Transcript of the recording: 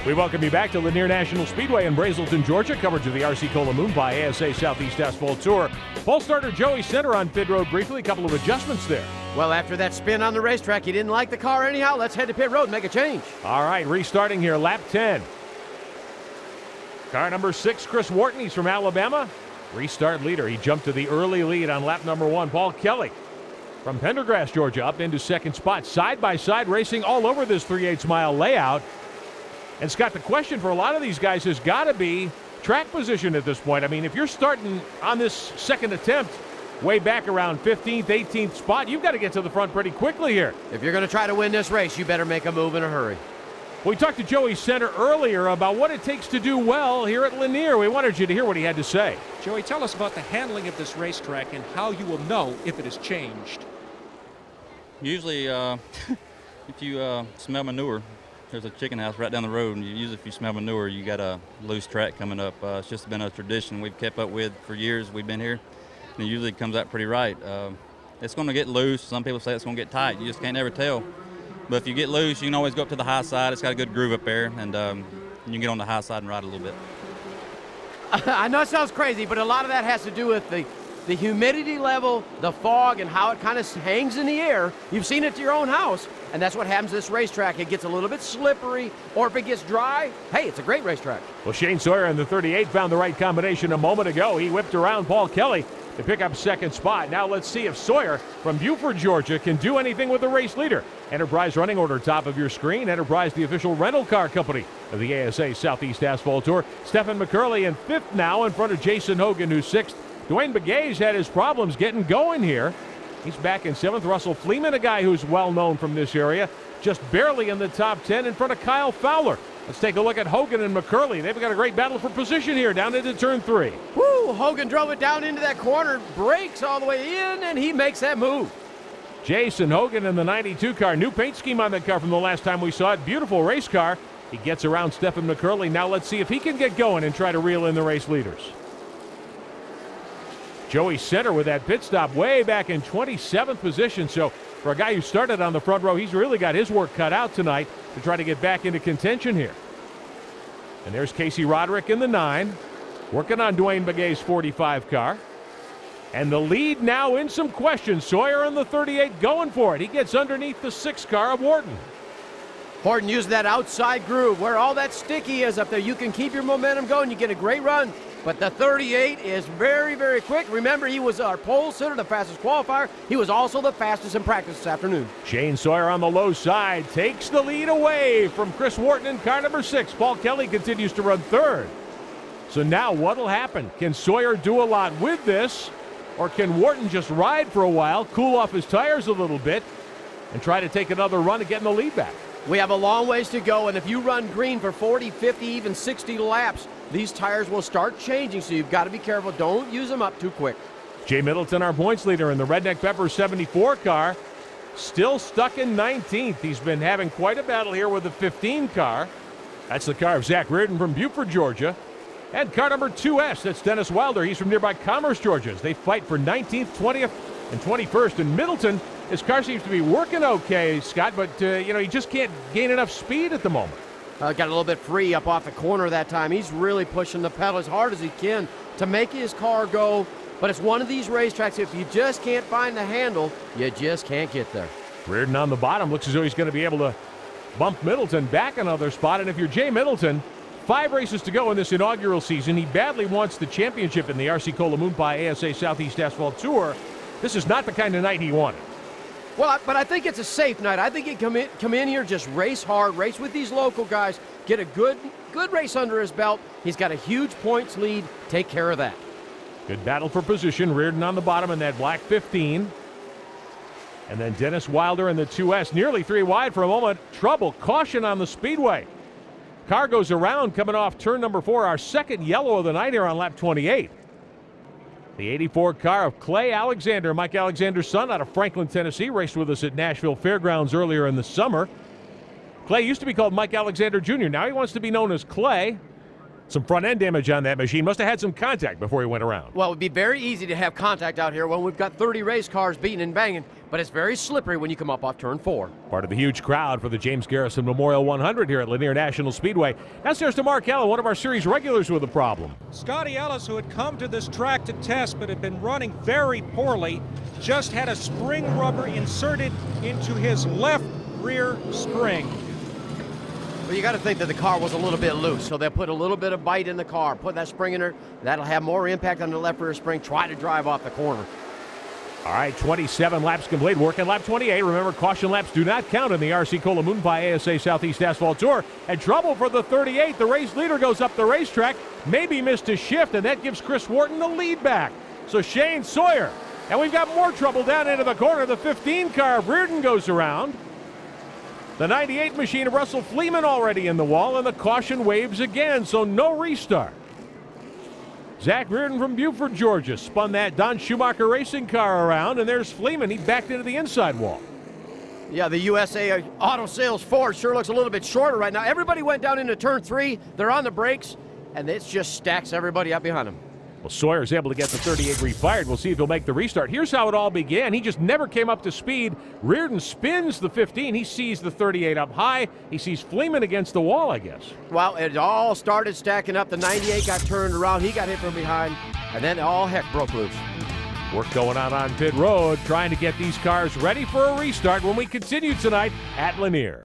We welcome you back to Lanier National Speedway in Brazelton, Georgia. Coverage of the RC Cola Moon by ASA Southeast Asphalt Tour. Pole starter Joey Center on pit road briefly. A couple of adjustments there. Well, after that spin on the racetrack, he didn't like the car anyhow. Let's head to pit road and make a change. All right, restarting here, lap 10. Car number 6, Chris Wharton. He's from Alabama. Restart leader. He jumped to the early lead on lap number 1. Paul Kelly from Pendergrass, Georgia, up into second spot. Side-by-side racing all over this 3/8 mile layout. And Scott, the question for a lot of these guys has got to be track position at this point. I mean, if you're starting on this second attempt way back around 15th, 18th spot, you've got to get to the front pretty quickly here. If you're going to try to win this race, you better make a move in a hurry. We talked to Joey Center earlier about what it takes to do well here at Lanier. We wanted you to hear what he had to say. Joey, tell us about the handling of this racetrack and how you will know if it has changed. Usually, if you smell manure, there's a chicken house right down the road, and usually if you smell manure, you got a loose track coming up. It's just been a tradition we've kept up with for years we've been here, and it usually comes out pretty right. It's going to get loose. Some people say it's going to get tight. You just can't ever tell. But if you get loose, you can always go up to the high side. It's got a good groove up there, and you can get on the high side and ride a little bit. I know it sounds crazy, but a lot of that has to do with the humidity level, the fog, and how it kind of hangs in the air. You've seen it to your own house, and that's what happens to this racetrack. It gets a little bit slippery, or if it gets dry, hey, it's a great racetrack. Well, Shane Sawyer in the 38 found the right combination a moment ago. He whipped around Paul Kelly to pick up second spot. Now let's see if Sawyer from Buford, Georgia, can do anything with the race leader. Enterprise running order top of your screen. Enterprise, the official rental car company of the ASA Southeast Asphalt Tour. Stephen McCurley in 5th now in front of Jason Hogan, who's 6th. Dwayne Begay's had his problems getting going here. He's back in 7th. Russell Fleeman, a guy who's well known from this area, just barely in the top 10 in front of Kyle Fowler. Let's take a look at Hogan and McCurley. They've got a great battle for position here down into turn 3. Woo! Hogan drove it down into that corner, brakes all the way in, and he makes that move. Jason Hogan in the 92 car. New paint scheme on that car from the last time we saw it. Beautiful race car. He gets around Stephen McCurley. Now let's see if he can get going and try to reel in the race leaders. Joey Center with that pit stop way back in 27th position. So for a guy who started on the front row, he's really got his work cut out tonight to try to get back into contention here. And there's Casey Roderick in the 9, working on Dwayne Begay's 45 car. And the lead now in some questions. Sawyer in the 38 going for it. He gets underneath the 6 car of Wharton. Horton used that outside groove where all that sticky is up there. You can keep your momentum going. You get a great run. But the 38 is very, very quick. Remember, he was our pole sitter, the fastest qualifier. He was also the fastest in practice this afternoon. Shane Sawyer on the low side takes the lead away from Chris Wharton in car number 6. Paul Kelly continues to run 3rd. So now what'll happen? Can Sawyer do a lot with this? Or can Wharton just ride for a while, cool off his tires a little bit, and try to take another run at getting the lead back? We have a long ways to go, and if you run green for 40, 50, even 60 laps, these tires will start changing, so you've got to be careful. Don't use them up too quick. Jay Middleton, our points leader in the Redneck Pepper 74 car, still stuck in 19th. He's been having quite a battle here with the 15 car. That's the car of Zach Reardon from Buford, Georgia. And car number 2S, that's Dennis Wilder. He's from nearby Commerce, Georgia. As they fight for 19th, 20th, and 21st. And Middleton, his car seems to be working okay, Scott, but, he just can't gain enough speed at the moment. Got a little bit free up off the corner that time. He's really pushing the pedal as hard as he can to make his car go. But it's one of these racetracks, if you just can't find the handle, you just can't get there. Reardon on the bottom looks as though he's going to be able to bump Middleton back another spot. And if you're Jay Middleton, 5 races to go in this inaugural season. He badly wants the championship in the RC Cola Moon by ASA Southeast Asphalt Tour. This is not the kind of night he wanted. Well, but I think it's a safe night. I think he come in here, just race hard, race with these local guys, get a good race under his belt. He's got a huge points lead. Take care of that. Good battle for position. Reardon on the bottom in that black 15. And then Dennis Wilder in the 2S, nearly 3 wide for a moment. Trouble, caution on the Speedway. Car goes around coming off turn number 4, our second yellow of the night here on lap 28. The 84 car of Clay Alexander, Mike Alexander's son, out of Franklin, Tennessee, raced with us at Nashville Fairgrounds earlier in the summer. Clay used to be called Mike Alexander Jr. Now he wants to be known as Clay. Some front end damage on that machine. Must have had some contact before he went around. Well, it would be very easy to have contact out here when we've got 30 race cars beating and banging. but it's very slippery when you come up off turn 4. Part of the huge crowd for the James Garrison Memorial 100 here at Lanier National Speedway. Downstairs to Mark Allen, one of our series regulars with a problem. Scotty Ellis, who had come to this track to test but had been running very poorly, just had a spring rubber inserted into his left rear spring. Well, you got to think that the car was a little bit loose, so they'll put a little bit of bite in the car, put that spring in there. That'll have more impact on the left rear spring. Try to drive off the corner. All right, 27 laps complete. Working lap 28. Remember, caution laps do not count in the RC Cola Moon Pie ASA Southeast Asphalt Tour. And trouble for the 38. The race leader goes up the racetrack. Maybe missed his shift, and that gives Chris Wharton the lead back. So Shane Sawyer. And we've got more trouble down into the corner. The 15 car of Reardon goes around. The 98 machine of Russell Fleeman already in the wall, and the caution waves again, so no restart. Zach Reardon from Buford, Georgia, spun that Don Schumacher racing car around, and there's Fleeman. He backed into the inside wall. Yeah, the USA Auto Sales Ford sure looks a little bit shorter right now. Everybody went down into turn 3. They're on the brakes, and it just stacks everybody up behind them. Well, Sawyer's able to get the 38 refired. We'll see if he'll make the restart. Here's how it all began. He just never came up to speed. Reardon spins the 15. He sees the 38 up high. He sees Fleeman against the wall, I guess. Well, it all started stacking up. The 98 got turned around. He got hit from behind, and then all heck broke loose. Work going on pit road, trying to get these cars ready for a restart when we continue tonight at Lanier.